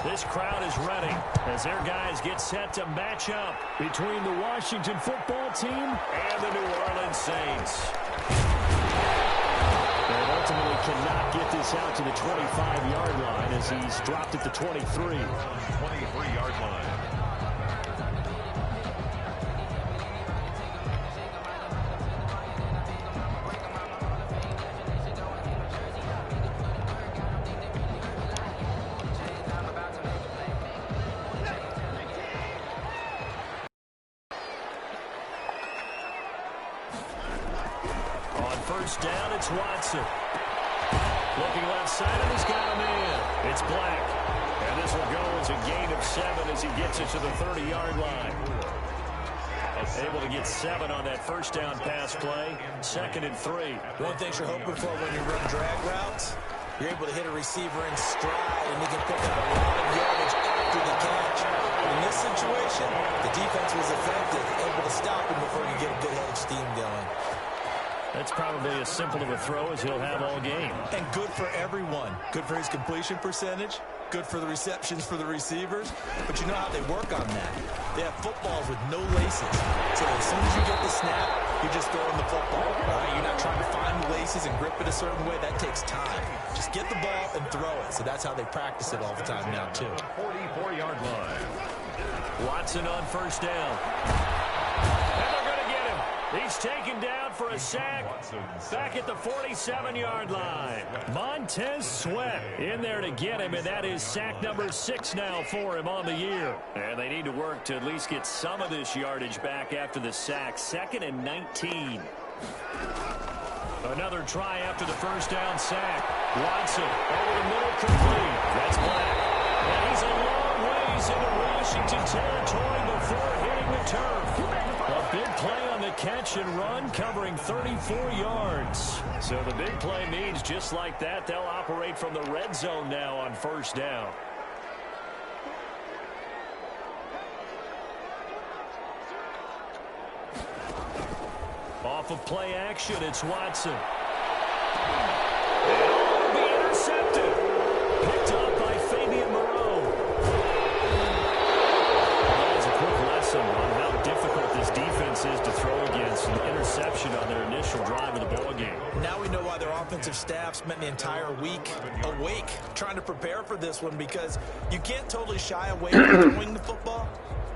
This crowd is ready as their guys get set to match up between the Washington football team and the New Orleans Saints. And ultimately cannot get this out to the 25-yard line as he's dropped at the 23. 23-yard line. First down, it's Watson. Looking left side, and he's got him in. It's Black. And this will go as a gain of 7 as he gets it to the 30-yard line. Able to get 7 on that first down pass play. 2nd and 3. One thing you're hoping for when you run drag routes, you're able to hit a receiver in stride, and he can pick up a lot of yardage after the catch. In this situation, the defense was effective, able to stop him before you get a good head of steam going. That's probably as simple of a throw as he'll have all game. And good for everyone. Good for his completion percentage. Good for the receptions for the receivers. But you know how they work on that. They have footballs with no laces. So as soon as you get the snap, you're just throwing the football. Right? You're not trying to find the laces and grip it a certain way. That takes time. Just get the ball and throw it. So that's how they practice it all the time now, too. 44-yard line. Watson on first down. He's taken down for a sack back at the 47-yard line. Montez Sweat in there to get him, and that is sack number 6 now for him on the year. And they need to work to at least get some of this yardage back after the sack. 2nd and 19. Another try after the first down sack. Watson over the middle complete. That's Black. And he's a long ways into Washington territory before hitting the turf. A big play on the catch and run, covering 34 yards. So the big play means just like that, they'll operate from the red zone now on first down. Off of play action, it's Watson. And will be intercepted. Picked up by Fabian Moreau. That is a quick lesson on how difficult this defense is to throw against. An interception on their initial drive of the ball game. Now we know why their offensive staff spent the entire week awake trying to prepare for this one, because you can't totally shy away from throwing the football.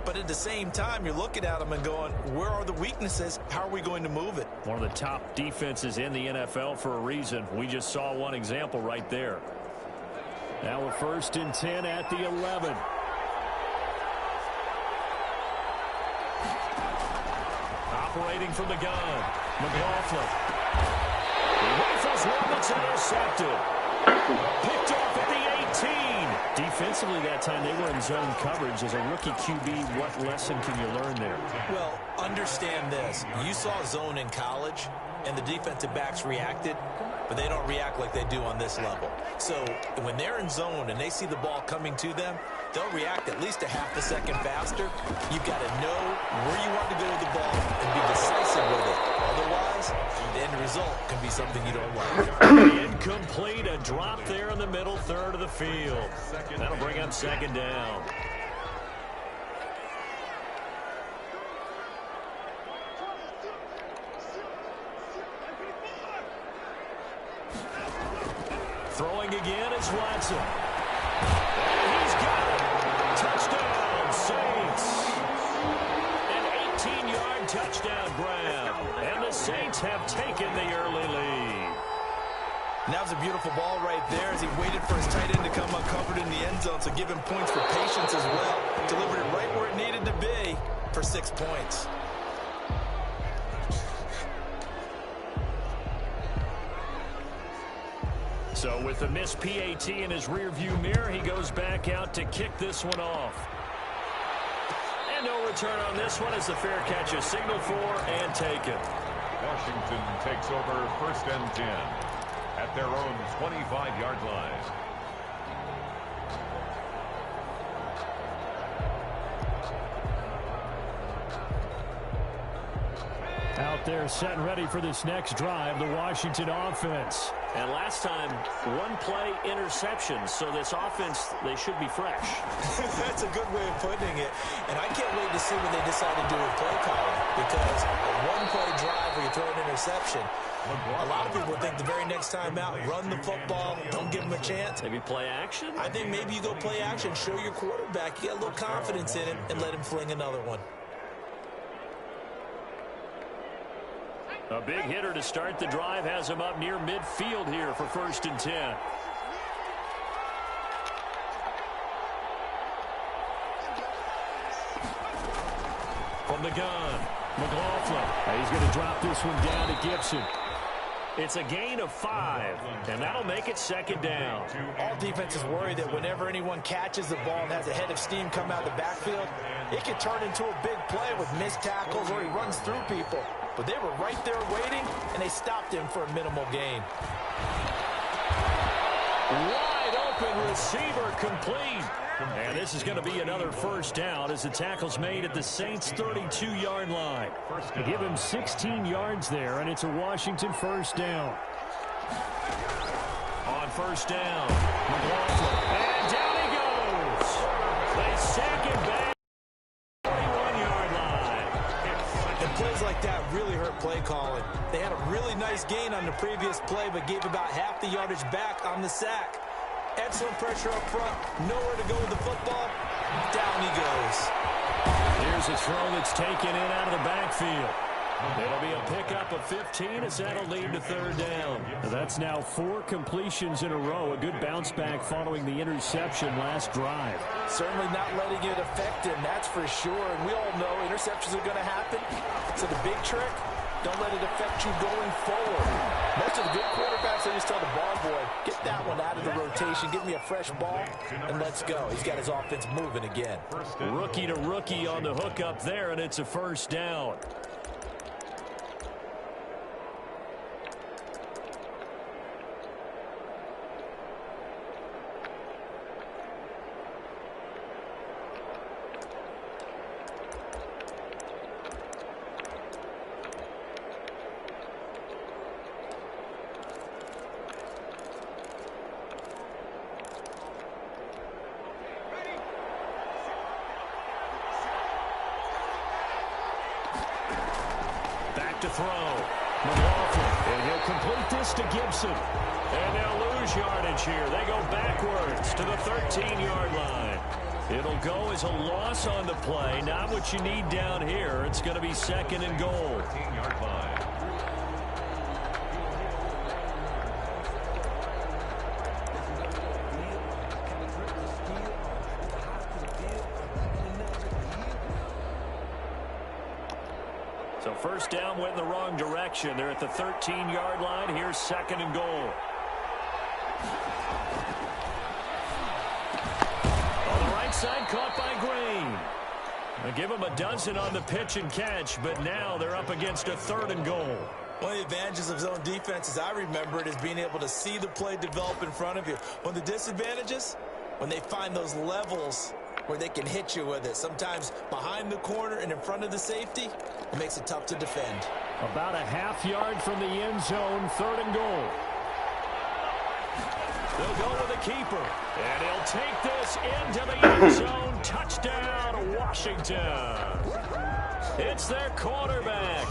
But at the same time, you're looking at them and going, where are the weaknesses? How are we going to move it? One of the top defenses in the NFL for a reason. We just saw one example right there. Now a 1st and 10 at the 11. Operating from the gun. McLaughlin. He rifles one that's intercepted. Picked off at the 18. Defensively that time they were in zone coverage. As a rookie QB, what lesson can you learn there? Well, understand this. You saw zone in college, and the defensive backs reacted, but they don't react like they do on this level. So when they're in zone and they see the ball coming to them, they'll react at least a half a second faster. You've got to know where you want to go with the ball and be decisive with it. Otherwise, the end result can be something you don't like. Incomplete, a drop there in the middle third of the field. That'll bring up 2nd down. Throwing again, it's Watson. And he's got it. Touchdown, Saints. An 18-yard touchdown grab. And the Saints have taken the early lead. That was a beautiful ball right there as he waited for his tight end to come uncovered in the end zone. So give him points for patience as well. Delivered it right where it needed to be for 6 points. So with the missed PAT in his rearview mirror, he goes back out to kick this one off. And no return on this one as the fair catch is signaled for and taken. Washington takes over 1st and 10 at their own 25-yard line. Out there set and ready for this next drive, the Washington offense. And last time, one-play interception. So this offense, they should be fresh. That's a good way of putting it. And I can't wait to see what they decide to do with play calling. Because a one-play drive where you throw an interception, a lot of people think the very next time out, run the football, don't give them a chance. Maybe play action? I think maybe you go play action, show your quarterback, you get a little confidence in him, and let him fling another one. A big hitter to start the drive has him up near midfield here for 1st and 10. From the gun, McLaughlin. He's going to drop this one down to Gibson. It's a gain of 5, and that'll make it 2nd down. All defenses worry that whenever anyone catches the ball and has a head of steam come out of the backfield, it can turn into a big play with missed tackles or he runs through people. But they were right there waiting, and they stopped him for a minimal gain. Wide open receiver complete. And this is going to be another 1st down as the tackle's made at the Saints' 32-yard line. Give him 16 yards there, and it's a Washington 1st down. On 1st down, McLaughlin. And down he goes. They sack him back. 41-yard line. And plays like that really hurt play calling. They had a really nice gain on the previous play, but gave about half the yardage back on the sack. Excellent pressure up front. Nowhere to go with the football. Down he goes. Here's a throw that's taken in out of the backfield. It'll be a pickup of 15 as that'll lead to 3rd down. That's now 4 completions in a row. A good bounce back following the interception last drive. Certainly not letting it affect him, that's for sure. And we all know interceptions are going to happen. So the big trick, don't let it affect you going forward. Most of the good quarterbacks, they just tell the ball boy, get that one out of the rotation, give me a fresh ball, and let's go. He's got his offense moving again. Rookie to rookie on the hook up there, and it's a 1st down. To throw. McLaughlin, and he'll complete this to Gibson. And they'll lose yardage here. They go backwards to the 13-yard line. It'll go as a loss on the play. Not what you need down here. It's going to be 2nd and goal. 13-yard line. So 1st down went in the wrong direction. They're at the 13-yard line. Here's 2nd and goal. On the right side, caught by Green. They give him a dozen on the pitch and catch, but now they're up against a 3rd and goal. One of the advantages of zone defense, as I remember it, is being able to see the play develop in front of you. One of the disadvantages, when they find those levels where they can hit you with it. Sometimes behind the corner and in front of the safety, it makes it tough to defend. About a half yard from the end zone, 3rd and goal. They'll go with the keeper, and he'll take this into the end zone. Touchdown, Washington. It's their quarterback.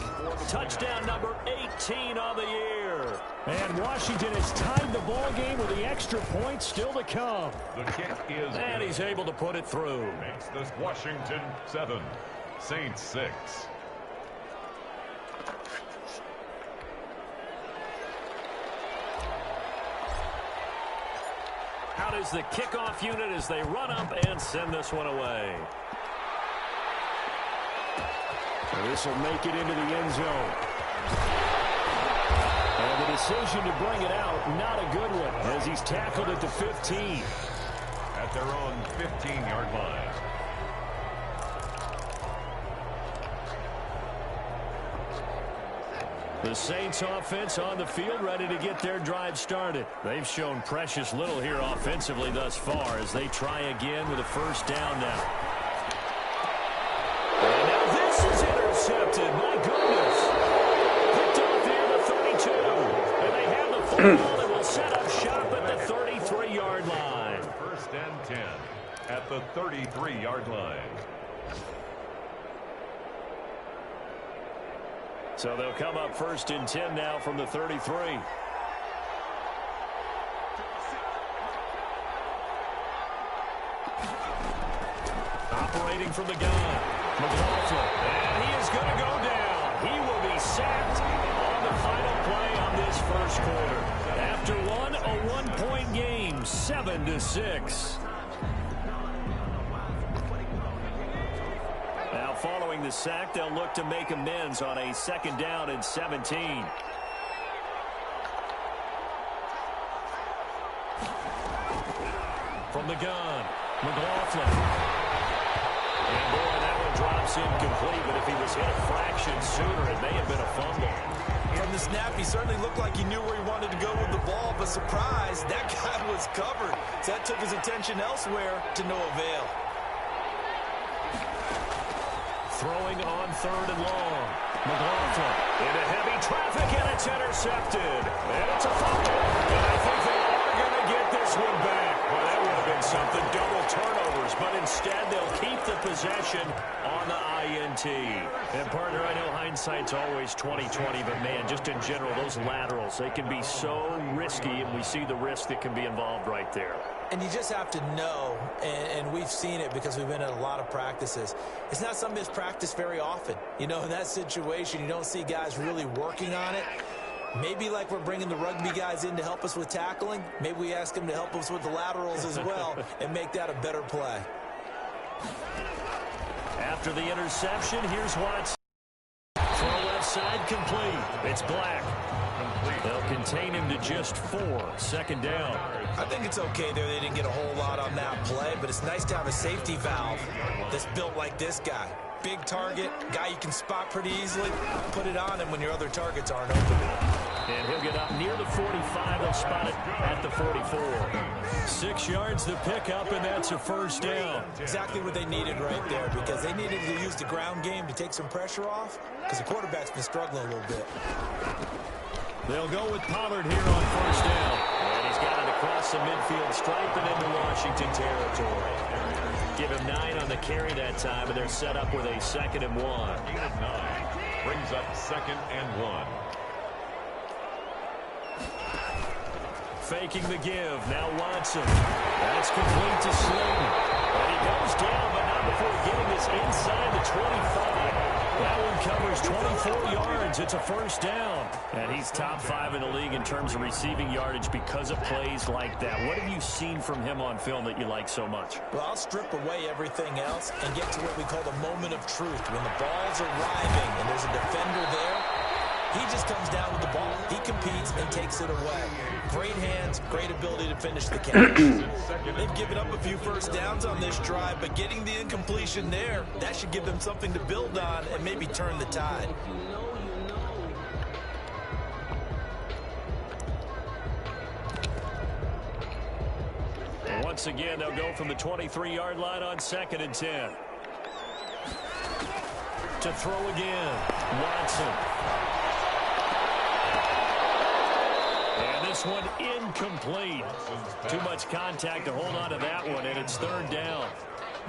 Touchdown number 18 on the year. And Washington has tied the ball game with the extra point still to come. The kick is and he's able to put it through. Makes this Washington 7, Saints 6. Out is the kickoff unit as they run up and send this one away. This will make it into the end zone. And the decision to bring it out, not a good one, as he's tackled at the 15. At their own 15-yard line. The Saints offense on the field ready to get their drive started. They've shown precious little here offensively thus far as they try again with a 1st down now. And now this is intercepted. My goodness. Picked off here the 32. And they have the football and will First and 10 at the 33-yard line. So they'll come up first and 10 now from the 33. Operating from the gun, McLaughlin, and he is going to go down. He will be sacked on the final play on this first quarter. After a one-point game, 7-6. Now following the sack, they'll look to make amends on a second down and 17. From the gun, McLaughlin. And boy, that one drops incomplete, but if he was hit a fraction sooner, it may have been a fumble. From the snap, he certainly looked like he knew where he wanted to go with the ball, but surprise, that guy was covered. So that took his attention elsewhere to no avail. Throwing on third and long. McLaughlin into heavy traffic, and it's intercepted. And it's a fumble. And I think they are going to get this one back. Well, that would have been something. Double turnovers, but instead they'll keep the possession on the INT. And, partner, I know hindsight's always 20/20, but, man, just in general, those laterals, they can be so risky, and we see the risk that can be involved right there. And you just have to know, and we've seen it because we've been at a lot of practices. It's not something that's practiced very often. You know, in that situation, you don't see guys really working on it. Maybe like we're bringing the rugby guys in to help us with tackling. Maybe we ask them to help us with the laterals as well and make that a better play. After the interception, here's Watson. Throw left side complete. It's Black. They'll contain him to just 4. Second down. I think it's okay there. They didn't get a whole lot on that play, but it's nice to have a safety valve that's built like this guy. Big target, guy you can spot pretty easily. Put it on him when your other targets aren't open. And he'll get up near the 45. They'll spot it at the 44. 6 yards to pick up, and that's a first down. Exactly what they needed right there, because they needed to use the ground game to take some pressure off, because the quarterback's been struggling a little bit. They'll go with Pollard here on first down. And he's got it across the midfield stripe and into Washington territory. Give him 9 on the carry that time, and they're set up with a 2nd and 1. 8 of 9 brings up 2nd and 1. Faking the give. Now Watson. That's complete to Slayton. And he goes down, but not before getting this inside the 25. That one covers 24 yards. It's a first down. And he's top 5 in the league in terms of receiving yardage because of plays like that. What have you seen from him on film that you like so much? Well, I'll strip away everything else and get to what we call the moment of truth. When the ball's arriving and there's a defender there, he just comes down with the ball. He competes and takes it away. Great hands, great ability to finish the catch. They've given up a few first downs on this drive, but getting the incompletion there, that should give them something to build on and maybe turn the tide. And once again, they'll go from the 23-yard line on 2nd and 10. To throw again, Watson. And this one incomplete. Too much contact to hold on to that one, and it's 3rd down.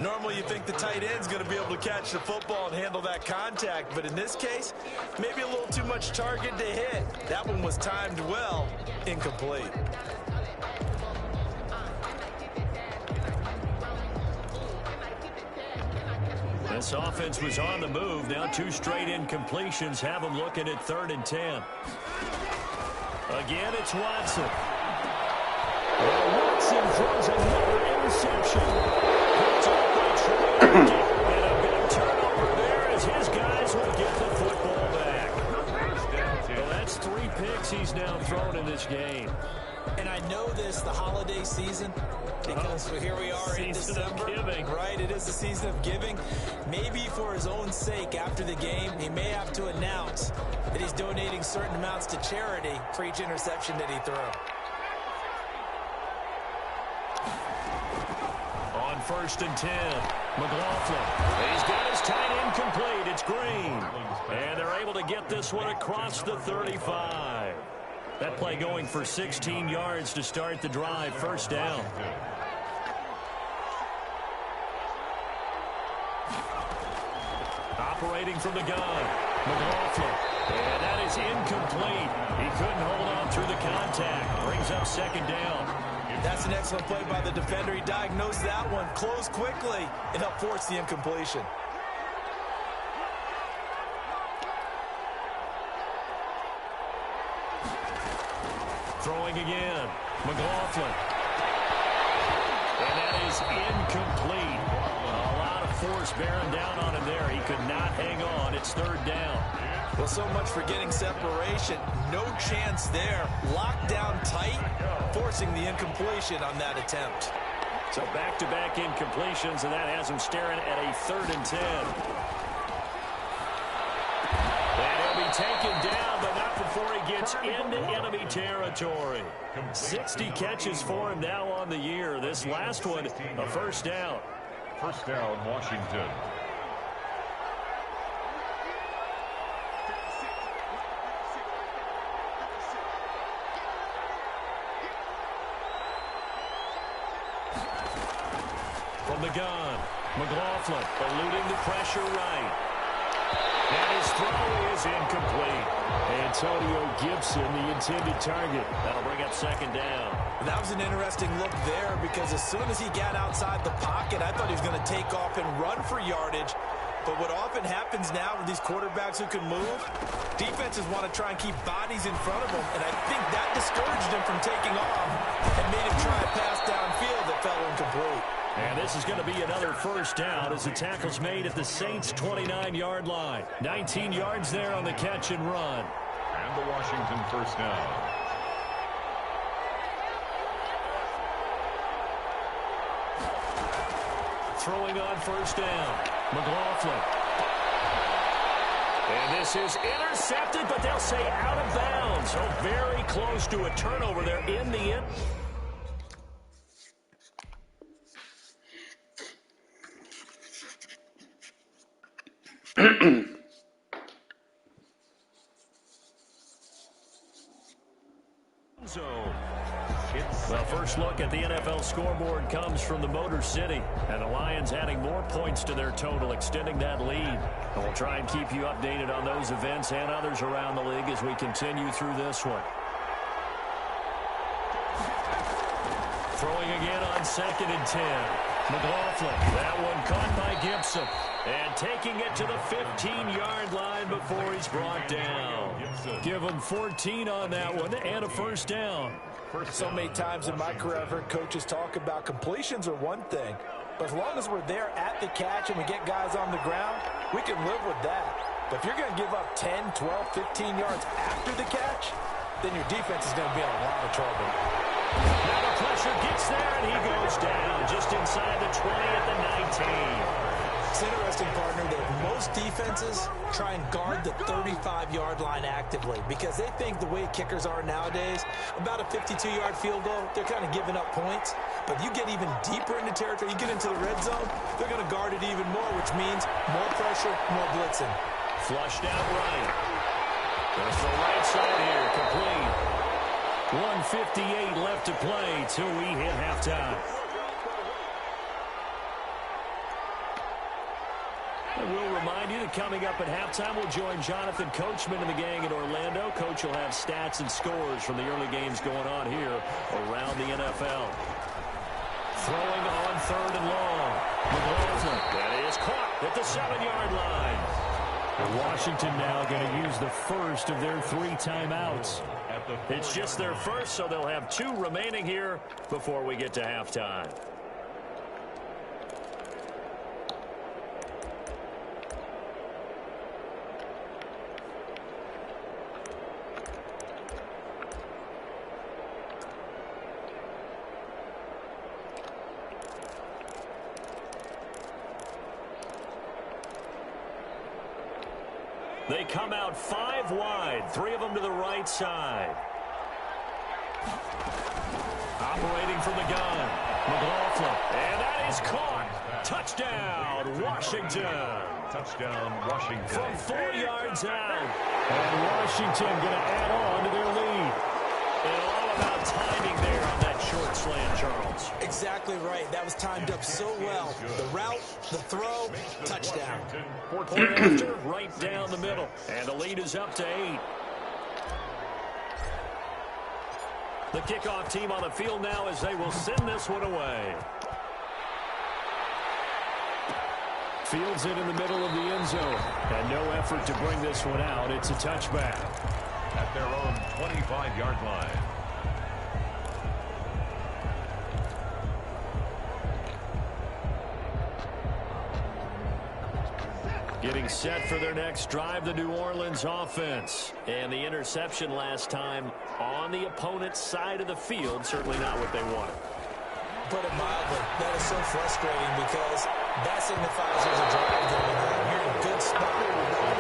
Normally you think the tight end's going to be able to catch the football and handle that contact, but in this case, maybe a little too much target to hit. That one was timed well, incomplete. This offense was on the move. Now 2 straight incompletions have them looking at 3rd and 10. Again, it's Watson. Well, Watson throws another interception. And a big turnover there as his guys will get the football back. Well, that's 3 picks he's now thrown in this game. And I know this, the holiday season, because here we are in December, right? It is the season of giving. Maybe for his own sake, after the game, he may have to announce that he's donating certain amounts to charity for each interception that he threw. On 1st and 10, McLaughlin. He's got his tight end complete. It's Green. And they're able to get this one across the 35. That play going for 16 yards to start the drive. First down. operating from the gun. McLaughlin. And that is incomplete. He couldn't hold on through the contact. Brings up second down. That's an excellent play by the defender. He diagnosed that one, closed quickly, and helped force the incompletion. Throwing again. McLaughlin. And that is incomplete. A lot of force bearing down on him there. He could not hang on. It's third down. Well, so much for getting separation. No chance there. Locked down tight, forcing the incompletion on that attempt. So back-to-back incompletions, and that has him staring at a 3rd and 10. And he'll be taken down, but not before he gets into enemy territory. 60 catches for him now on the year. This last one, a first down. First down, Washington. From the gun, McLaughlin eluding the pressure right. And his throw is incomplete. Antonio Gibson, the intended target. That'll bring up second down. That was an interesting look there because as soon as he got outside the pocket, I thought he was going to take off and run for yardage. But what often happens now with these quarterbacks who can move, defenses want to try and keep bodies in front of them. And I think that discouraged him from taking off and made him try a pass downfield that fell incomplete. And this is going to be another first down as the tackle's made at the Saints' 29-yard line. 19 yards there on the catch and run. And the Washington first down. Throwing on first down, McLaughlin. And this is intercepted, but they'll say out of bounds. So very close to a turnover there in the end. Well, first look at the NFL scoreboard comes from the Motor City, and the Lions adding more points to their total, extending that lead. And we'll try and keep you updated on those events and others around the league as we continue through this one. Throwing again on 2nd and 10. McLaughlin, that one caught by Gibson. And taking it to the 15-yard line before he's brought down. Give him 14 on that one and a first down. So many times in my career I've heard coaches talk about completions are one thing, but as long as we're there at the catch and we get guys on the ground, we can live with that. But if you're going to give up 10, 12, 15 yards after the catch, then your defense is going to be in a lot of trouble. Now the pressure gets there, and he goes down just inside the 20 at the 19. It's interesting, partner, that most defenses try and guard the 35-yard line actively because they think the way kickers are nowadays, about a 52-yard field goal, they're kind of giving up points. But you get even deeper into territory, you get into the red zone, they're going to guard it even more, which means more pressure, more blitzing. Flushed out right. There's the right side here, complete. 1:58 left to play till we hit halftime. I will remind you that coming up at halftime, we'll join Jonathan Coachman and the gang in Orlando. Coach will have stats and scores from the early games going on here around the NFL. Throwing on 3rd and long. McLaughlin, that is caught at the 7-yard line. And Washington now going to use the first of their 3 timeouts. It's just their first, so they'll have 2 remaining here before we get to halftime. They come out 5 wide, 3 of them to the right side. Operating from the gun, McLaughlin, and that is caught. Touchdown, Washington. Touchdown, Washington. From 4 yards out. And Washington going to add on to their lead. And all about timing there on that short plan, Charles. Exactly right. That was timed up so well. The route, the throw, touchdown. Point after, right down the middle. And the lead is up to 8. The kickoff team on the field now as they will send this one away. Fields it in the middle of the end zone. And no effort to bring this one out. It's a touchback. At their own 25-yard line. Getting set for their next drive, the New Orleans offense. And the interception last time on the opponent's side of the field. Certainly not what they wanted. Put it mildly, that is so frustrating because that signifies there's a drive going on. You're in a good spot.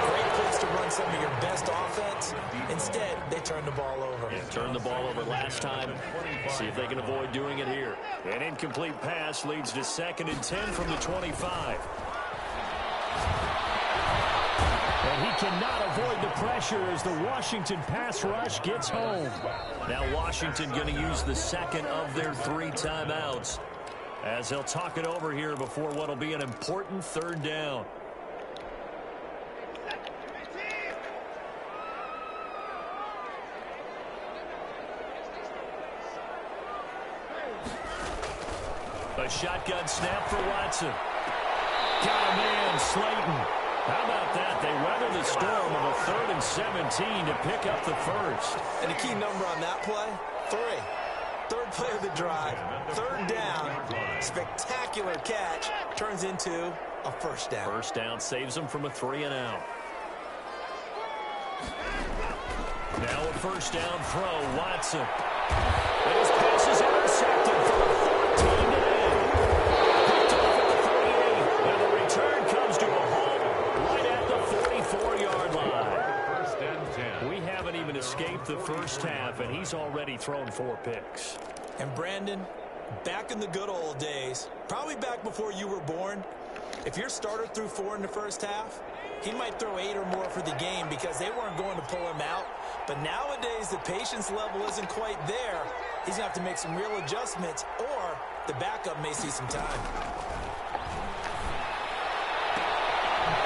Great place to run some of your best offense. Instead, they turn the ball over. Yeah, turned the ball over last time. See if they can avoid doing it here. An incomplete pass leads to 2nd and 10 from the 25. And he cannot avoid the pressure as the Washington pass rush gets home. Now Washington going to use the second of their 3 timeouts as they'll talk it over here before what will be an important 3rd down. A shotgun snap for Watson. Got a man, Slayton. How about that? They weather the storm of a 3rd and 17 to pick up the first. And a key number on that play, 3. 3rd play of the drive, 3rd down, spectacular catch, turns into a 1st down. 1st down saves them from a 3 and out. Now a 1st down throw, Watson. And his pass is intercepted for a 14-8. Picked off at the 38, and the return comes to a halt right at the 44-yard line. 1st and 10. We haven't even escaped the first half, and he's already thrown 4 picks. And Brandon, back in the good old days, probably back before you were born, if your starter threw 4 in the first half, he might throw 8 or more for the game because they weren't going to pull him out. But nowadays, the patience level isn't quite there. He's going to have to make some real adjustments, or the backup may see some time.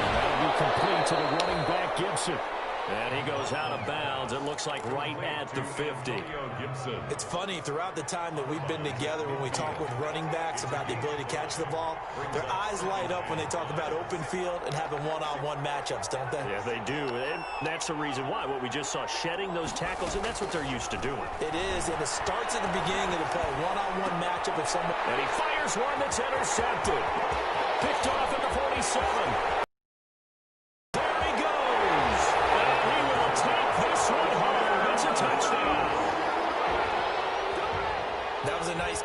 And that'll be complete to the running back, Gibson. And he goes out of bounds. It looks like right at the 50. It's funny, throughout the time that we've been together, when we talk with running backs about the ability to catch the ball, their eyes light up when they talk about open field and having one-on-one matchups, don't they? Yeah, they do. And that's the reason why. What we just saw, shedding those tackles, and that's what they're used to doing. It is, and it starts at the beginning of the play. One-on-one matchup if someone... And he fires one that's intercepted. Picked off at the 47.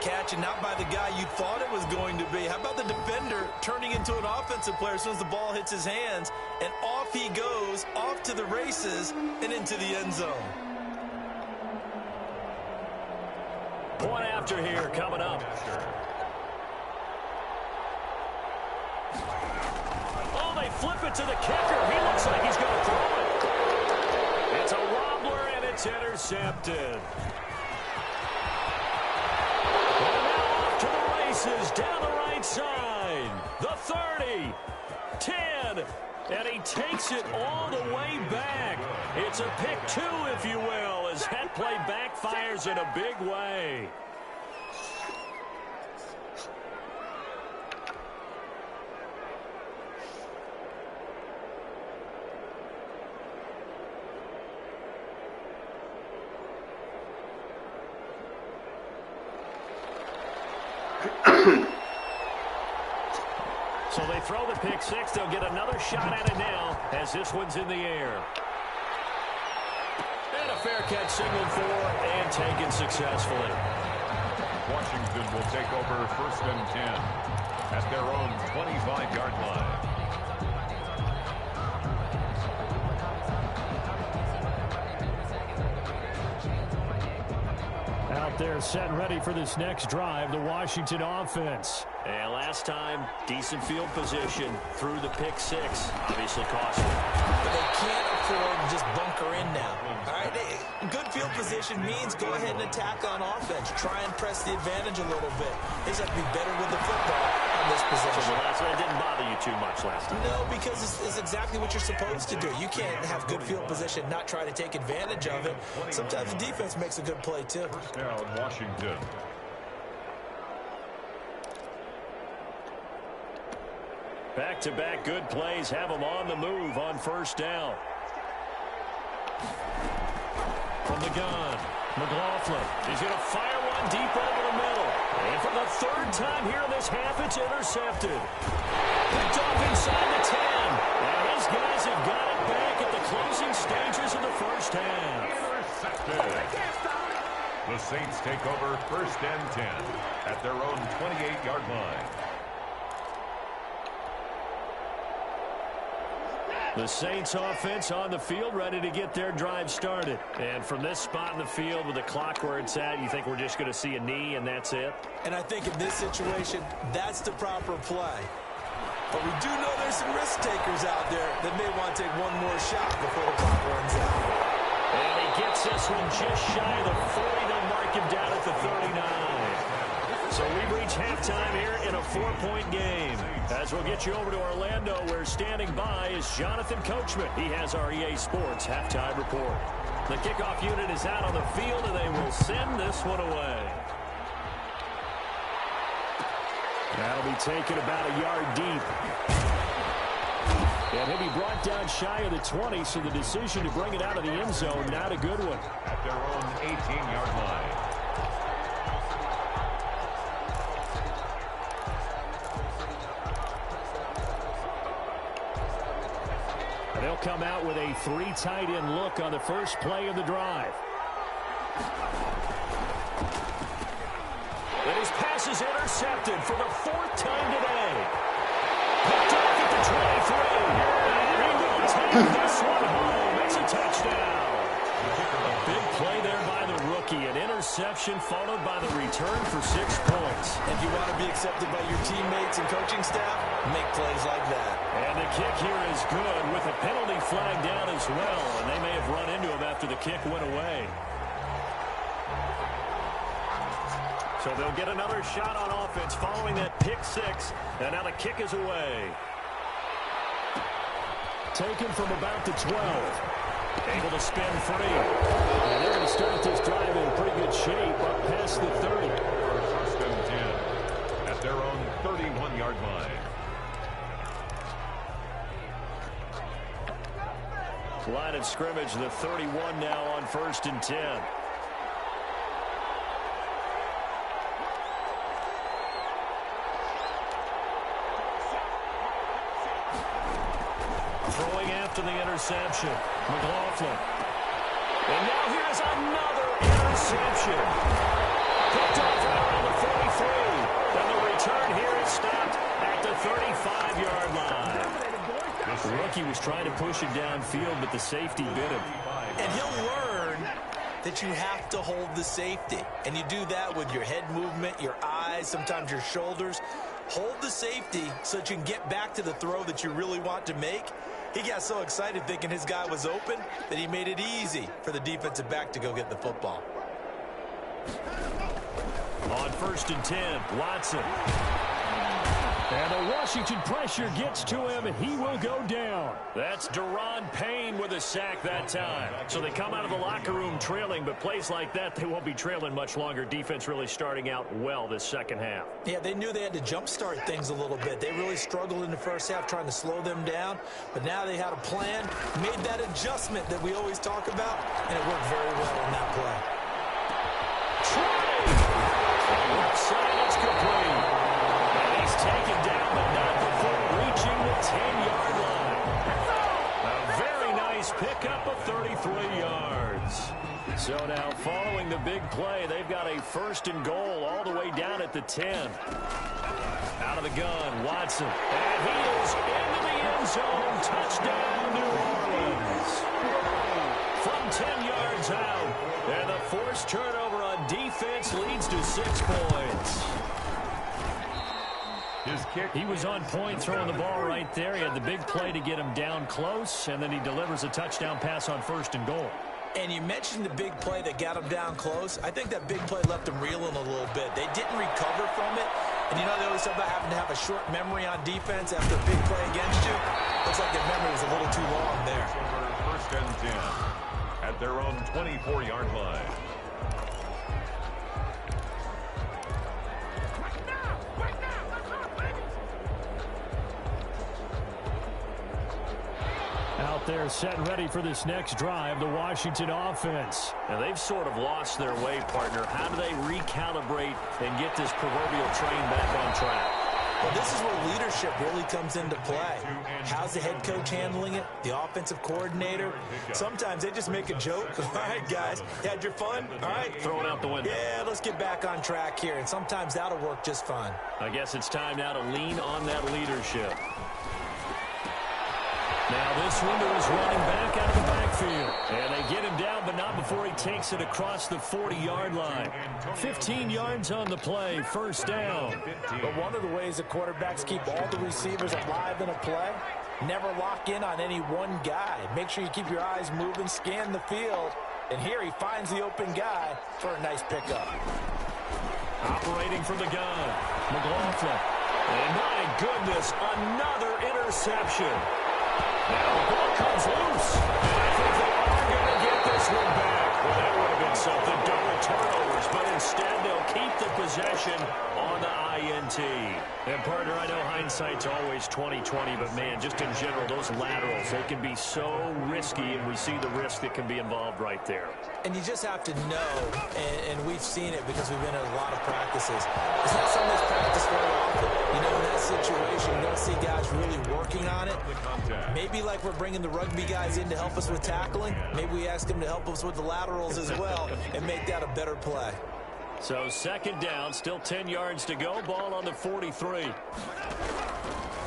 Catch, and not by the guy you thought it was going to be. How about the defender turning into an offensive player as soon as the ball hits his hands, and off he goes, off to the races, and into the end zone. Point after here coming up. Oh, they flip it to the kicker. He looks like he's going to throw it. It's a wobbler, and it's intercepted. Down the right side, the 30, 10, and he takes it all the way back. It's a pick 2, if you will, as that play backfires in a big way. So they throw the pick 6. They'll get another shot at it now as this one's in the air. And a fair catch signaled for and taken successfully. Washington will take over 1st and 10 at their own 25-yard line. Out there set ready for this next drive, the Washington offense. And last time, decent field position through the pick six. Obviously costly. But they can't afford to just bunker in now. All right, good field position means go ahead and attack on offense. Try and press the advantage a little bit. They just have to be better with the football on this possession. So the last one didn't bother you too much last time. No, because it's exactly what you're supposed to do. You can't have good field position, not try to take advantage of it. Sometimes the defense makes a good play, too. First down, Washington. Back-to-back good plays have them on the move on first down. From the gun, McLaughlin is going to fire one deep over the middle. And for the third time here in this half, it's intercepted. Picked off inside the 10. And his guys have got it back at the closing stages of the first half. Intercepted. The Saints take over first and 10 at their own 28-yard line. The Saints offense on the field, ready to get their drive started. And from this spot in the field with the clock where it's at, you think we're just going to see a knee and that's it? And I think in this situation, that's the proper play. But we do know there's some risk takers out there that may want to take one more shot before the clock runs out. And he gets this one just shy of the 40. They'll mark him down at the 39. So we've reached halftime here in a 4-point game. As we'll get you over to Orlando, where standing by is Jonathan Coachman. He has our EA Sports halftime report. The kickoff unit is out on the field, and they will send this one away. That'll be taken about a yard deep. And he'll be brought down shy of the 20, so the decision to bring it out of the end zone, not a good one. At their own 18-yard line. They'll come out with a 3 tight end look on the first play of the drive. And his pass is intercepted for the 4th time today. Picked off at the 23. And he will take this one home. It's a touchdown. A big play there by the rookie. An interception followed by the return for 6 points. If you want to be accepted by your teammates and coaching staff, make plays like that. And the kick here is good with a penalty flag down as well. And they may have run into him after the kick went away. So they'll get another shot on offense following that pick 6. And now the kick is away. Taken from about the 12. Able to spin free. And they're going to start this drive in pretty good shape up past the 30. First and 10 at their own 31-yard line. Line of scrimmage, the 31 now on first and 10. Throwing after the interception, McLaughlin. And now here's another interception. Picked off around the 43. And the return here is stopped at the 35-yard line. The rookie was trying to push it downfield, but the safety bit him. And he'll learn that you have to hold the safety. And you do that with your head movement, your eyes, sometimes your shoulders. Hold the safety so that you can get back to the throw that you really want to make. He got so excited thinking his guy was open that he made it easy for the defensive back to go get the football. On first and 10, Watson. And the Washington pressure gets to him, and he will go down. That's Deron Payne with a sack that time. So they come out of the locker room trailing, but plays like that, they won't be trailing much longer. Defense really starting out well this second half. Yeah, they knew they had to jumpstart things a little bit. They really struggled in the first half trying to slow them down, but now they had a plan, made that adjustment that we always talk about, and it worked very well in that play. Left side, it's complete. Taken down, but not before reaching the 10-yard line. A very nice pickup of 33 yards. So now following the big play, they've got a first and goal all the way down at the 10. Out of the gun, Watson. And he is into the end zone. Touchdown, New Orleans. From 10 yards out. And the forced turnover on defense leads to 6 points. His kick. He was on point throwing the ball right there. He had the big play to get him down close, and then he delivers a touchdown pass on 1st and goal. And you mentioned the big play that got him down close. I think that big play left him reeling a little bit. They didn't recover from it. And you know they always talk about having to have a short memory on defense after a big play against you. Looks like their memory was a little too long there. 1st and 10 at their own 24-yard line. Out there set and ready for this next drive, the Washington offense. Now, they've sort of lost their way, partner. How do they recalibrate and get this proverbial train back on track? Well, this is where leadership really comes into play. How's the head coach handling it? The offensive coordinator? Sometimes they just make a joke. All right, guys, you had your fun? All right. Throw it out the window. Yeah, let's get back on track here. And sometimes that'll work just fine. I guess it's time now to lean on that leadership. Now this window is running back out of the backfield. And they get him down, but not before he takes it across the 40-yard line. 15 yards on the play, 1st down. But one of the ways the quarterbacks keep all the receivers alive in a play, never lock in on any one guy. Make sure you keep your eyes moving, scan the field. And here he finds the open guy for a nice pickup. Operating from the gun, McLaughlin. And my goodness, another interception. Now the ball comes loose. And I think they are going to get this one back. Well, that would have been something. Double turnovers. But instead, they'll keep the possession on the INT. And, partner, I know hindsight's always 20/20, but, man, just in general, those laterals, they can be so risky, and we see the risk that can be involved right there. And you just have to know, and we've seen it because we've been in a lot of practices. It's not something that's practiced very often. You know, in that situation, you don't see guys really working on it. Maybe like we're bringing the rugby guys in to help us with tackling. Maybe we ask them to help us with the laterals as well and make that a better play. So 2nd down, still 10 yards to go. Ball on the 43.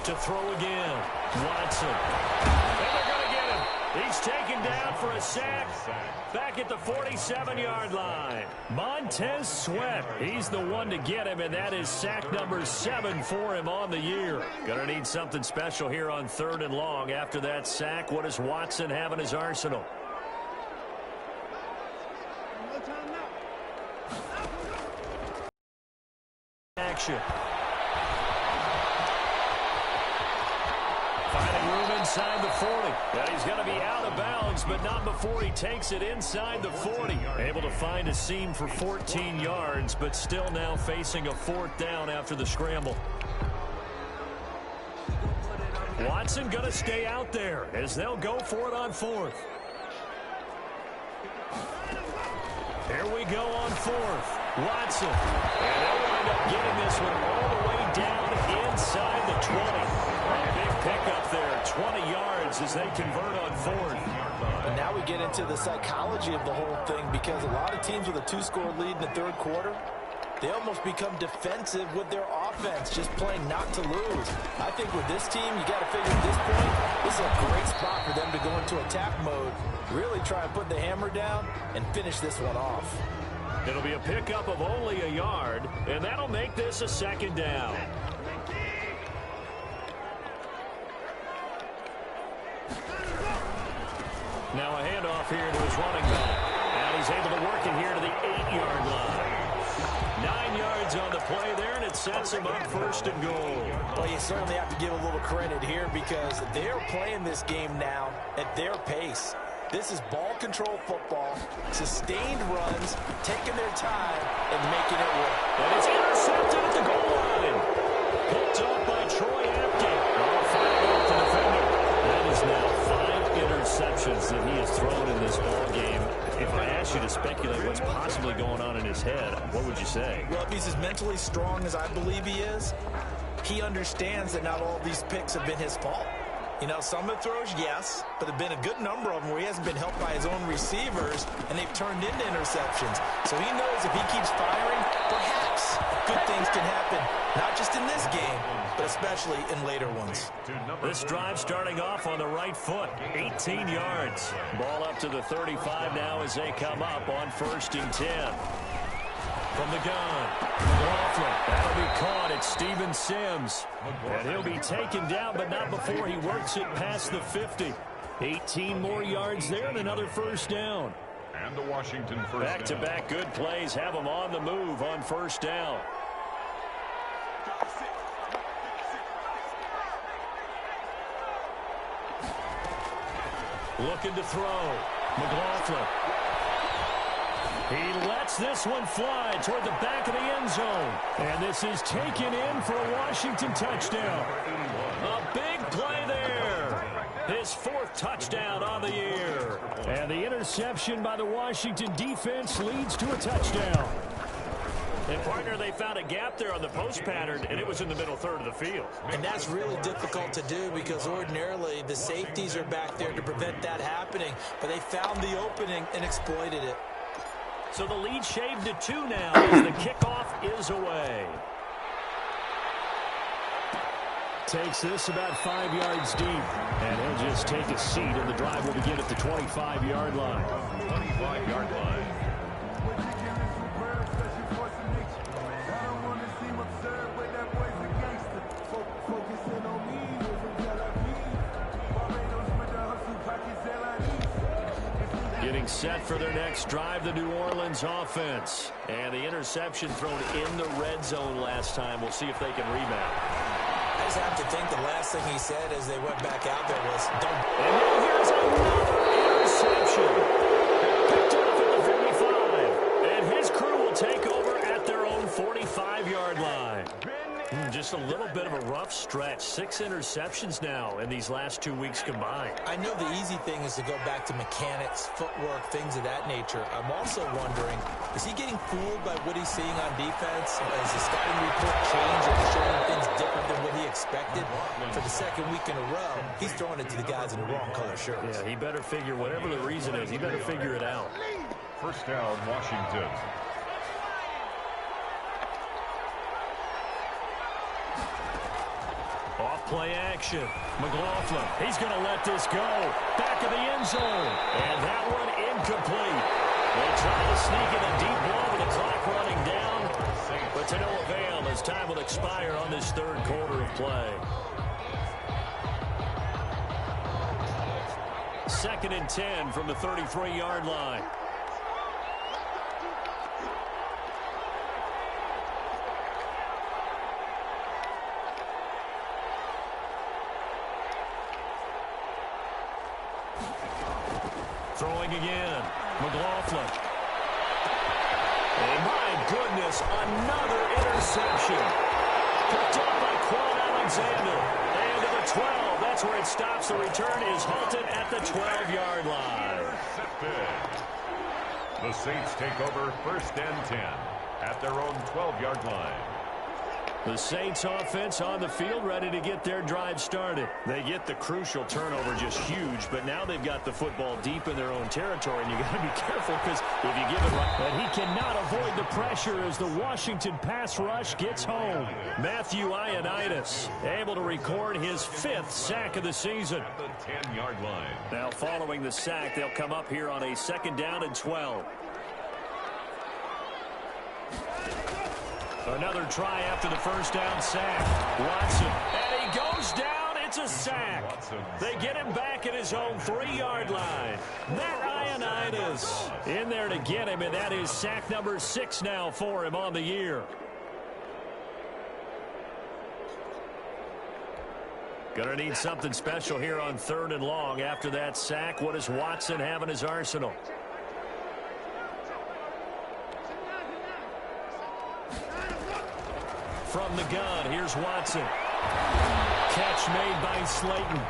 To throw again. Watson. And they're going to get him. He's taken down for a sack. Back at the 47-yard line. Montez Sweat. He's the one to get him, and that is sack number 7 for him on the year. Going to need something special here on 3rd and long. After that sack, what does Watson have in his arsenal? Action. Finding room inside the 40. And he's going to be out of bounds, but not before he takes it inside the 40. Able to find a seam for 14 yards, but still now facing a 4th down after the scramble. Watson going to stay out there as they'll go for it on 4th. Here we go on 4th. Watson. And they'll wind up getting this one all the way down inside the 20. A big pickup there, 20 yards as they convert on 4th. And now we get into the psychology of the whole thing, because a lot of teams with a 2-score lead in the 3rd quarter, they almost become defensive with their offense, just playing not to lose. I think with this team, you got to figure at this point, this is a great spot for them to go into attack mode, really try and put the hammer down and finish this one off. It'll be a pickup of only a yard, and that'll make this a 2nd down. Now a handoff here to his running back. And he's able to work it here to the 8-yard line. 9 yards on the play there, and it sets him up 1st and goal. Well, you certainly have to give a little credit here because they're playing this game now at their pace. This is ball control football, sustained runs, taking their time, and making it work. And it's intercepted at the goal line. Picked up by Troy Apke. All 5 off the defender. That is now 5 interceptions that he has thrown in this ball game. If I asked you to speculate what's possibly going on in his head, what would you say? Well, if he's as mentally strong as I believe he is, he understands that not all these picks have been his fault. You know, some of the throws, yes, but there have been a good number of them where he hasn't been helped by his own receivers, and they've turned into interceptions. So he knows if he keeps firing, perhaps good things can happen, not just in this game, but especially in later ones. This drive starting off on the right foot, 18 yards. Ball up to the 35 now as they come up on 1st and 10. From the gun, McLaughlin. That'll be caught. It's Steven Sims. And he'll be taken down, but not before he works it past the 50. 18 more yards there and another first down. And the Washington first down. Back-to-back good plays have them on the move on first down. Looking to throw. McLaughlin. He lets this one fly toward the back of the end zone. And this is taken in for a Washington touchdown. A big play there. His fourth touchdown on the year. And the interception by the Washington defense leads to a touchdown. And, partner, they found a gap there on the post pattern, and it was in the middle third of the field. And that's really difficult to do because ordinarily the safeties are back there to prevent that happening. But they found the opening and exploited it. So the lead shaved to 2 now as the kickoff is away. Takes this about 5 yards deep. And he'll just take a seat, and the drive will begin at the 25-yard line. 25-yard line. Getting set for their next drive, the New Orleans offense. And the interception thrown in the red zone last time. We'll see if they can rebound. I just have to think the last thing he said as they went back out there was, don't. And now here's another interception. Picked off at the 45. And his crew will take over at their own 45-yard line. Just a little bit of a rough stretch. 6 interceptions now in these last 2 weeks combined. I know the easy thing is to go back to mechanics, footwork, things of that nature. I'm also wondering, is he getting fooled by what he's seeing on defense? Is the scouting report change and showing things different than what he expected? For the second week in a row, he's throwing it to the guys in the wrong color shirts. Yeah, he better figure, whatever the reason is, he better figure it out. First down, Washington. Off-play action. McLaughlin, he's going to let this go. Back of the end zone. And that one incomplete. They try to sneak in a deep ball with the clock running down. But to no avail as time will expire on this third quarter of play. 2nd and 10 from the 33-yard line. Throwing again. McLaughlin. And my goodness, another interception. Picked up by Quan Alexander. And to the 12. That's where it stops. The return is halted at the 12-yard line. The Saints take over 1st and 10 at their own 12-yard line. The Saints offense on the field ready to get their drive started. They get the crucial turnover, just huge, but now they've got the football deep in their own territory, and you got to be careful because if you give it right. But he cannot avoid the pressure as the Washington pass rush gets home. Matthew Ioannidis able to record his 5th sack of the season. At the 10-yard line. Now following the sack, they'll come up here on a 2nd down and 12. Another try after the first down sack. Watson. And he goes down. It's a sack. They get him back at his own 3-yard line. Matt Ioannidis in there to get him, and that is sack number 6 now for him on the year. Gonna need something special here on 3rd and long. After that sack, what does Watson have in his arsenal? From the gun, here's Watson. Catch made by Slayton.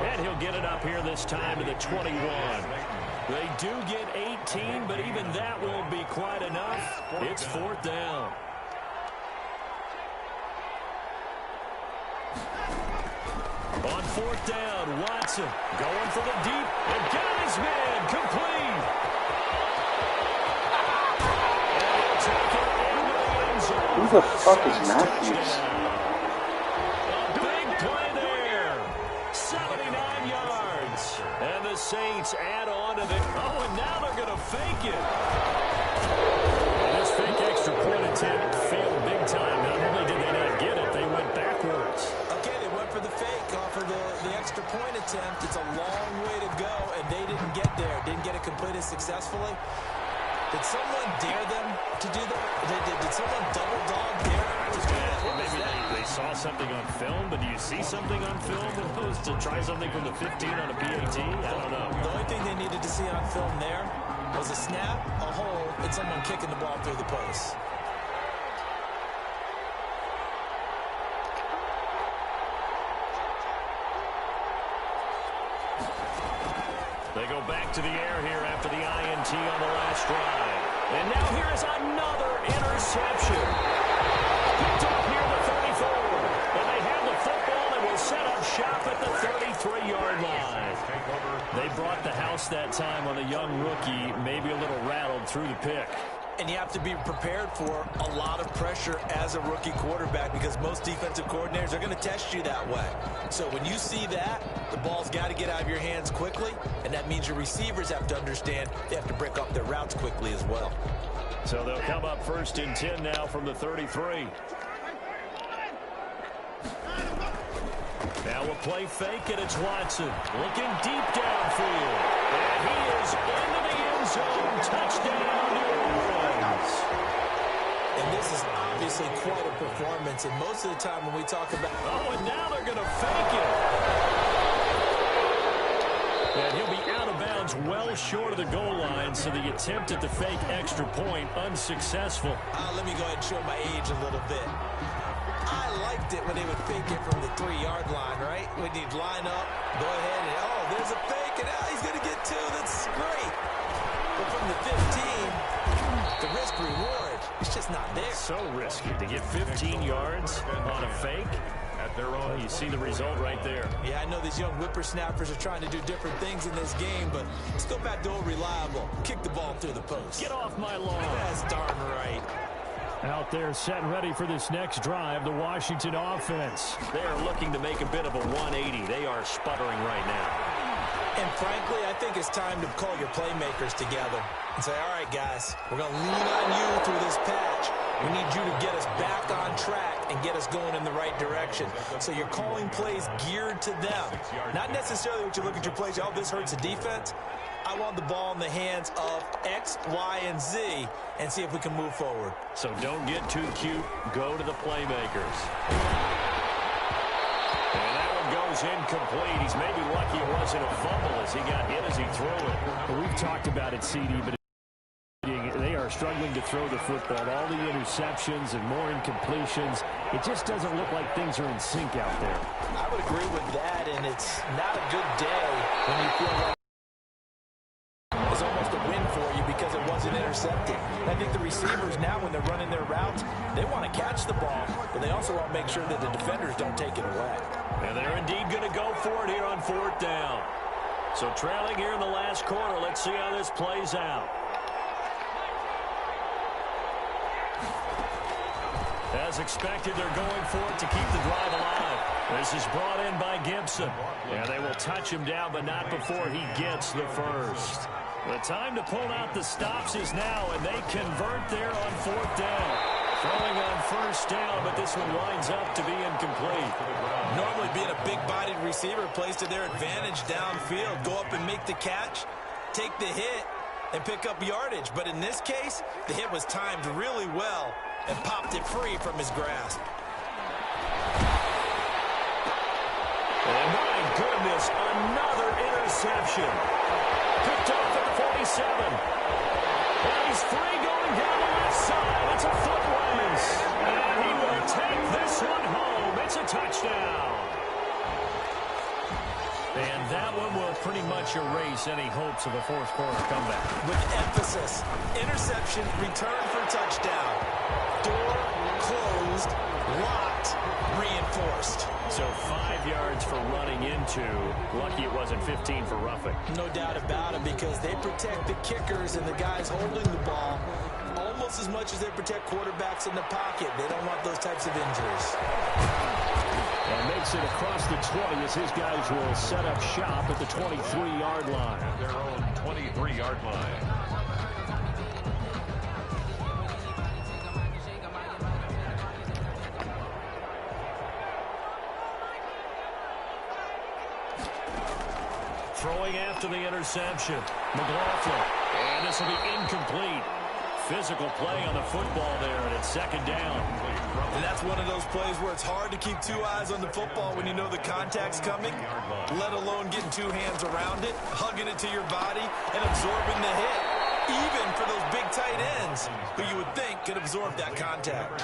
And he'll get it up here this time to the 21. They do get 18, but even that won't be quite enough. It's 4th down. On 4th down, Watson going for the deep. And got his man complete. And he'll take it into the end zone. Who the fuck is Matthews? A big play there. 79 yards. And the Saints add on to the... Oh, and now they're going to fake it. And this fake extra point attempt failed big time. Not only did they not get it, they went backwards. Okay, they went for the fake off of the extra point attempt. It's a long way to go, and they didn't get there. Didn't get it completed successfully. Did someone dare them to do that? Did someone double dog dare them to do that? What was Maybe that? they saw something on film, but do you see something on film opposed to try something from the 15 on a PAT? I don't know. The only thing they needed to see on film there was a snap, a hole, and someone kicking the ball through the post. They go back to the air here after the INT on the last drive. And now here is another interception. Picked off near the 34. And they have the football and will set up shop at the 33-yard line. They brought the house that time on a young rookie, maybe a little rattled through the pick. And you have to be prepared for a lot of pressure as a rookie quarterback because most defensive coordinators are going to test you that way. So when you see that, the ball's got to get out of your hands quickly, and that means your receivers have to understand they have to break up their routes quickly as well. So they'll come up 1st and 10 now from the 33. Now we'll play fake, and it's Watson looking deep downfield. And he is into the end zone. Touchdown, New Orleans. And this is obviously quite a performance, and most of the time when we talk about... Oh, and now they're going to fake it. And he'll be out of bounds well short of the goal line, so the attempt at the fake extra point unsuccessful. Let me go ahead and show my age a little bit. I liked it when they would fake it from the 3-yard line, right? When you'd line up, go ahead, and oh, there's a fake, and now he's going to get 2. That's great. But from the 15, the risk-reward, it's just not there. So risky to get 15 yards on a fake. At their own, You see the result right there. Yeah, I know these young whippersnappers are trying to do different things in this game, but let's go back to old reliable. Kick the ball through the post. Get off my lawn. That's darn right. Out there set ready for this next drive, the Washington offense. They are looking to make a bit of a 180. They are sputtering right now. And frankly, I think it's time to call your playmakers together and say, all right, guys, we're going to lean on you through this patch. We need you to get us back on track and get us going in the right direction. So you're calling plays geared to them. Not necessarily what you look at your plays, oh, this hurts the defense. I want the ball in the hands of X, Y, and Z and see if we can move forward. So don't get too cute. Go to the playmakers. And that one goes incomplete. He's maybe lucky it wasn't a fumble as he got hit as he threw it. Well, we've talked about it, CD, but they are struggling to throw the football. All the interceptions and more incompletions. It just doesn't look like things are in sync out there. I would agree with that, and it's not a good day when you feel like it's almost a win for you because it wasn't intercepted. I think the receivers now, when they're running their routes, they want to catch the ball, but they also want to make sure that the defenders don't take it away. And they're indeed going to go for it here on 4th down. So trailing here in the last quarter, let's see how this plays out. As expected, they're going for it to keep the drive alive. This is brought in by Gibson. And they will touch him down, but not before he gets the first. The time to pull out the stops is now, and they convert there on 4th down. Throwing on 1st down, but this one winds up to be incomplete. Normally being a big-bodied receiver plays to their advantage downfield. Go up and make the catch, take the hit, and pick up yardage. But in this case, the hit was timed really well and popped it free from his grasp. And my goodness, another interception. Picked off at the 47. And he's free going down the left side. It's a foot race. And he will take this one home. It's a touchdown. And that one will pretty much erase any hopes of a fourth quarter comeback. With emphasis, interception, return for touchdown. Door closed, locked, reinforced. So 5 yards for running into. Lucky it wasn't 15 for roughing. No doubt about it, because they protect the kickers and the guys holding the ball almost as much as they protect quarterbacks in the pocket. They don't want those types of injuries. And makes it across the 20 as his guys will set up shop at the 23-yard line. At their own 23-yard line. Throwing after the interception. McLaughlin. And this will be incomplete. Physical play on the football there, and it's second down. And that's one of those plays where it's hard to keep two eyes on the football when you know the contact's coming, let alone getting two hands around it, hugging it to your body, and absorbing the hit. Even for those big tight ends who you would think could absorb that contact.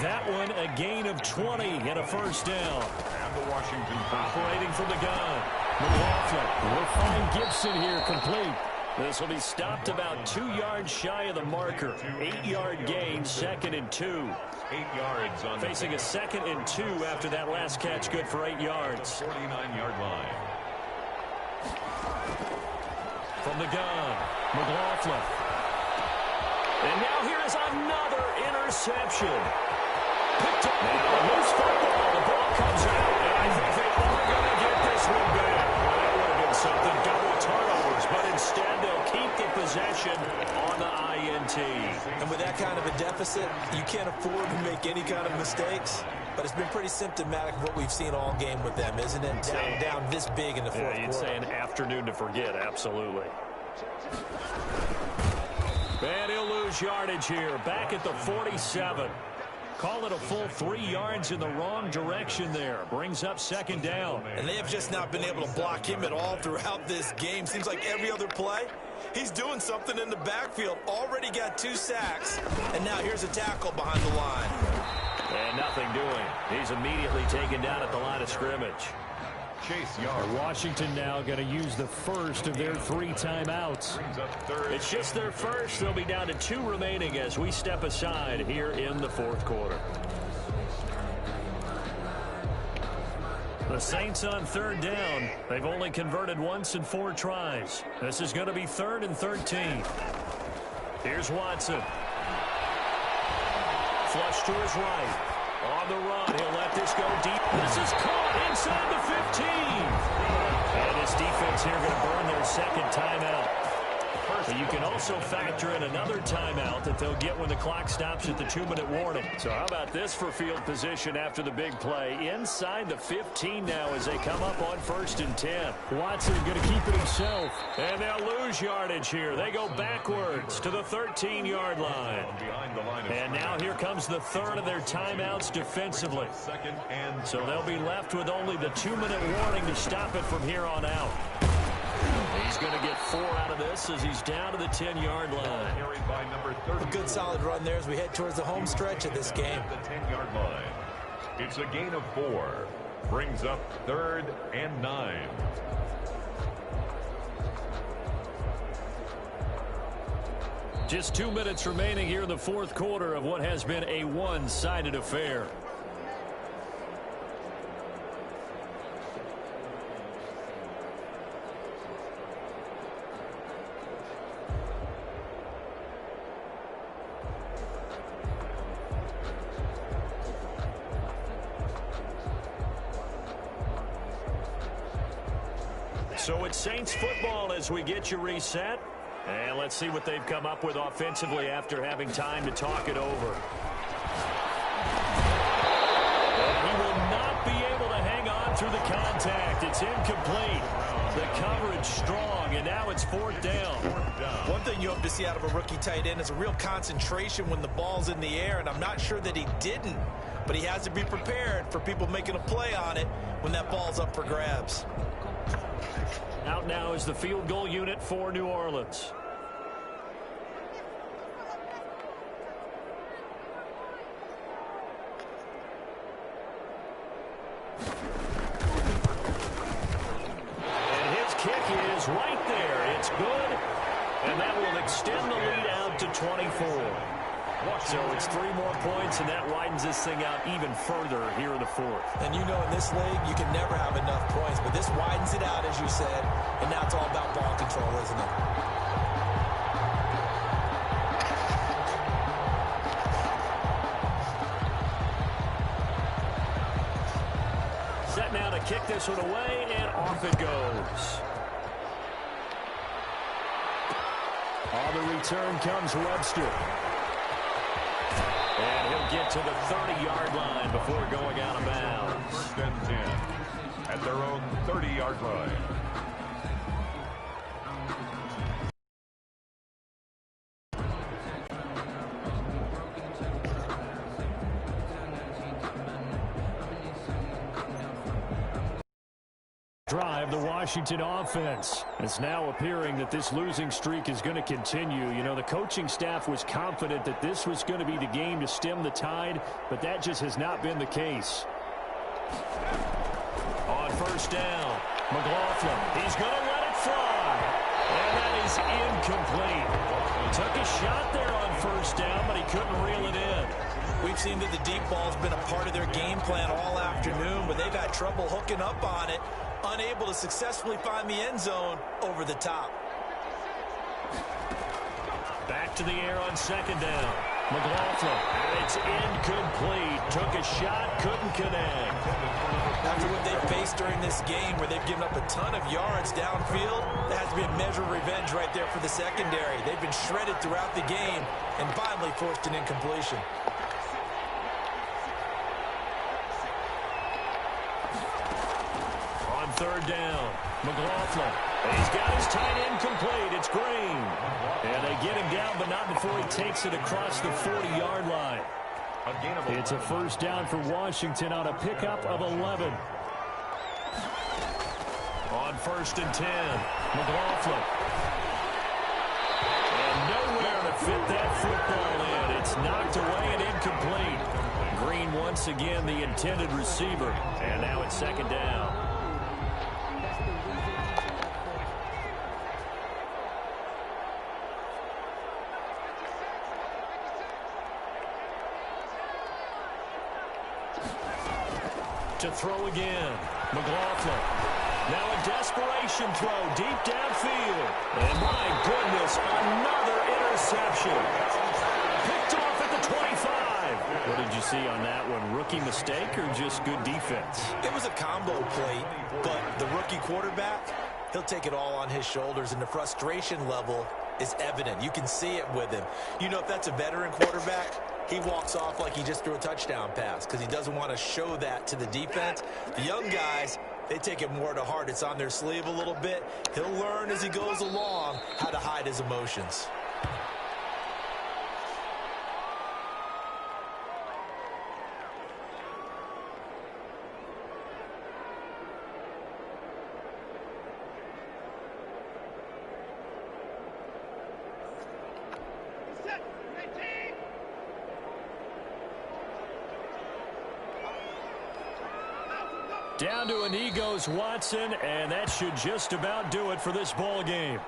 That one, a gain of 20 and a first down. And the Washington operating from the gun. McLaughlin will find Gibson here complete. This will be stopped about 2 yards shy of the marker. 8-yard gain, 2nd and 2. 8 yards on facing a 2nd and 2 after that last catch, good for 8 yards. 49-yard line. From the gun, McLaughlin. And now here is another interception. Picked up now, loose football. The ball comes out, and I think they are going to get this one back. Well, that would have been something, double turnovers, but instead they'll keep the possession on the INT. And with that kind of a deficit, you can't afford to make any kind of mistakes. But it's been pretty symptomatic of what we've seen all game with them, isn't it? Down this big in the fourth quarter. You'd say an afternoon to forget, absolutely. And he'll lose yardage here, back at the 47. Call it a full 3 yards in the wrong direction there. Brings up second down. And they have just not been able to block him at all throughout this game. Seems like every other play, he's doing something in the backfield. Already got 2 sacks. And now here's a tackle behind the line. And nothing doing. He's immediately taken down at the line of scrimmage. Chase Young. Washington now going to use the first of their 3 timeouts. It's just their first. They'll be down to 2 remaining as we step aside here in the fourth quarter. The Saints on 3rd down. They've only converted once in 4 tries. This is going to be 3rd and 13. Here's Watson. Flush to his right. On the run, he'll let this go deep. This is caught inside the 15. And this defense here going to burn their 2nd timeout. But you can also factor in another timeout that they'll get when the clock stops at the 2-minute warning. So how about this for field position after the big play? Inside the 15 now as they come up on 1st and 10. Watson going to keep it himself. And they'll lose yardage here. They go backwards to the 13-yard line. And now here comes the 3rd of their timeouts defensively. So they'll be left with only the 2-minute warning to stop it from here on out. He's going to get 4 out of this as he's down to the 10-yard line. A good solid run there as we head towards the home stretch of this game. The 10-yard line. It's a gain of 4. Brings up 3rd and 9. Just 2 minutes remaining here in the fourth quarter of what has been a one-sided affair. So it's Saints football as we get you reset. And let's see what they've come up with offensively after having time to talk it over. And he will not be able to hang on through the contact. It's incomplete. The coverage strong, and now it's 4th down. One thing you hope to see out of a rookie tight end is a real concentration when the ball's in the air, and I'm not sure that he didn't. But he has to be prepared for people making a play on it when that ball's up for grabs. Out now is the field goal unit for New Orleans. And his kick is right there. It's good. And that will extend the lead out to 24. So it's 3 more points, and that widens this thing out even further here in the fourth. And you know in this league, you can never have enough points, but this widens it out, as you said, and now it's all about ball control, isn't it? Set now to kick this one away, and off it goes. On the return comes Webster. And he'll get to the 30-yard line before going out of bounds. 1st and 10 at their own 30. 30-yard line. Drive the Washington offense. It's now appearing that this losing streak is going to continue. You know, the coaching staff was confident that this was going to be the game to stem the tide, but that just has not been the case. On first down, McLaughlin, he's going to let it fly. And that is incomplete. He took a shot there on first down, but he couldn't reel it in. We've seen that the deep ball's been a part of their game plan all afternoon, but they've had trouble hooking up on it, unable to successfully find the end zone over the top. Back to the air on second down. McLaughlin, and it's incomplete. Took a shot, couldn't connect. After what they've faced during this game where they've given up a ton of yards downfield, that has to be a measure of revenge right there for the secondary. They've been shredded throughout the game and finally forced an incompletion. On third down, McLaughlin. He's got his tight end complete. It's Green. And they get him down, but not before he takes it across the 40-yard line. It's a first down for Washington on a pickup of 11. On first and 10, McLaughlin. And nowhere to fit that football in. It's knocked away and incomplete. Green once again the intended receiver. And now it's second down. To throw again, McLaughlin. Now a desperation throw deep downfield. And my goodness, another interception. Picked off at the 25. What did you see on that one? Rookie mistake or just good defense? It was a combo play, but the rookie quarterback, he'll take it all on his shoulders, and the frustration level is evident. You can see it with him. You know, if that's a veteran quarterback, he walks off like he just threw a touchdown pass because he doesn't want to show that to the defense. The young guys, they take it more to heart. It's on their sleeve a little bit. He'll learn as he goes along how to hide his emotions. Down to a knee goes Watson, and that should just about do it for this ball game.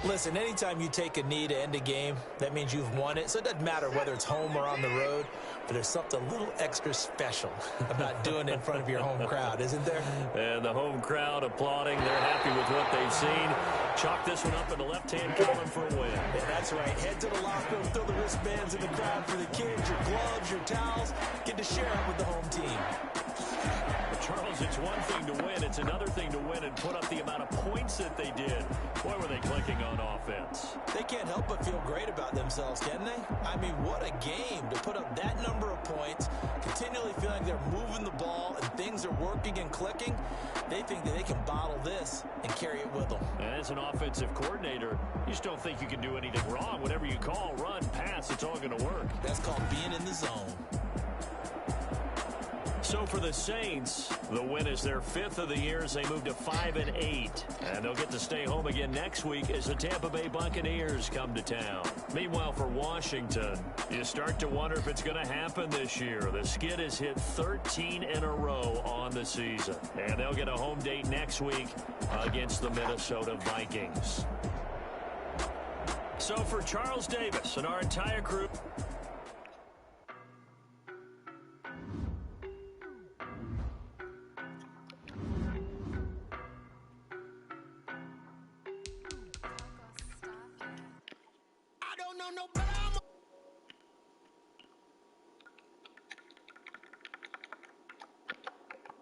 Listen, anytime you take a knee to end a game, that means you've won it. So it doesn't matter whether it's home or on the road, but there's something a little extra special about doing it in front of your home crowd, isn't there? And the home crowd applauding. They're happy with what they've seen. Chalk this one up in the left-hand column for a win. Yeah, that's right. Head to the locker room, throw the wristbands in the crowd for the kids, your gloves, your towels. Get to share it with the home team. Charles, it's one thing to win. It's another thing to win and put up the amount of points that they did. Boy, were they clicking on offense. They can't help but feel great about themselves, can they? I mean, what a game to put up that number of points, continually feeling they're moving the ball and things are working and clicking. They think that they can bottle this and carry it with them. And as an offensive coordinator, you just don't think you can do anything wrong. Whatever you call, run, pass, it's all going to work. That's called being in the zone. So for the Saints, the win is their 5th of the year as they move to 5-8. And they'll get to stay home again next week as the Tampa Bay Buccaneers come to town. Meanwhile, for Washington, you start to wonder if it's going to happen this year. The skid has hit 13 in a row on the season. And they'll get a home date next week against the Minnesota Vikings. So for Charles Davis and our entire crew, no better.